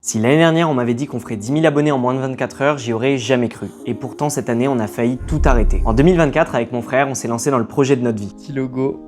Si l'année dernière on m'avait dit qu'on ferait 10 000 abonnés en moins de 24 heures, j'y aurais jamais cru. Et pourtant cette année on a failli tout arrêter. En 2024 avec mon frère, on s'est lancé dans le projet de notre vie. Petit logo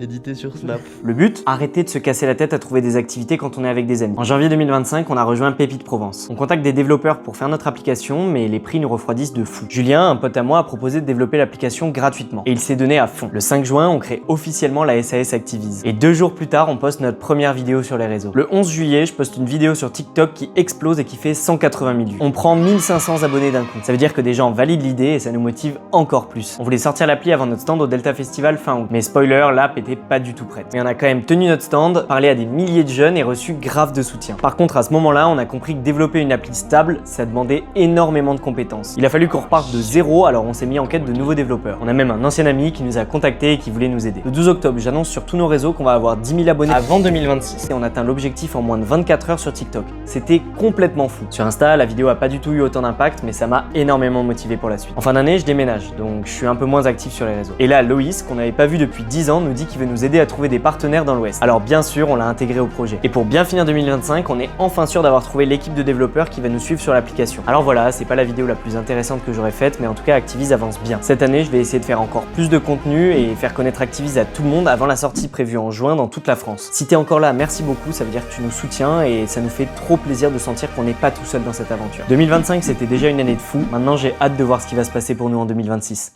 édité sur Snap. Le but, arrêter de se casser la tête à trouver des activités quand on est avec des amis. En janvier 2025, on a rejoint Pépite Provence. On contacte des développeurs pour faire notre application, mais les prix nous refroidissent de fou. Julien, un pote à moi, a proposé de développer l'application gratuitement. Et il s'est donné à fond. Le 5 juin, on crée officiellement la SAS Activize. Et 2 jours plus tard, on poste notre première vidéo sur les réseaux. Le 11 juillet, je poste une vidéo sur TikTok qui explose et qui fait 180 000 vues. On prend 1500 abonnés d'un coup. Ça veut dire que des gens valident l'idée et ça nous motive encore plus. On voulait sortir l'appli avant notre stand au Delta Festival fin août. Mais spoiler, l'app était pas du tout prête. Mais on a quand même tenu notre stand, parlé à des milliers de jeunes et reçu grave de soutien. Par contre, à ce moment-là, on a compris que développer une appli stable, ça demandait énormément de compétences. Il a fallu qu'on reparte de zéro, alors on s'est mis en quête de nouveaux développeurs. On a même un ancien ami qui nous a contactés et qui voulait nous aider. Le 12 octobre, j'annonce sur tous nos réseaux qu'on va avoir 10 000 abonnés avant 2026 et on atteint l'objectif en moins de 24 heures sur TikTok. C'était complètement fou. Sur Insta, la vidéo a pas du tout eu autant d'impact, mais ça m'a énormément motivé pour la suite. En fin d'année, je déménage, donc je suis un peu moins actif sur les réseaux. Et là, Loïs, qu'on n'avait pas vu depuis 10 ans, nous dit qu'il veut nous aider à trouver des partenaires dans l'Ouest. Alors bien sûr, on l'a intégré au projet. Et pour bien finir 2025, on est enfin sûr d'avoir trouvé l'équipe de développeurs qui va nous suivre sur l'application. Alors voilà, c'est pas la vidéo la plus intéressante que j'aurais faite, mais en tout cas Activize avance bien. Cette année, je vais essayer de faire encore plus de contenu et faire connaître Activize à tout le monde avant la sortie prévue en juin dans toute la France. Si t'es encore là, merci beaucoup, ça veut dire que tu nous soutiens et ça nous fait trop plaisir de sentir qu'on n'est pas tout seul dans cette aventure. 2025, c'était déjà une année de fou. Maintenant, j'ai hâte de voir ce qui va se passer pour nous en 2026.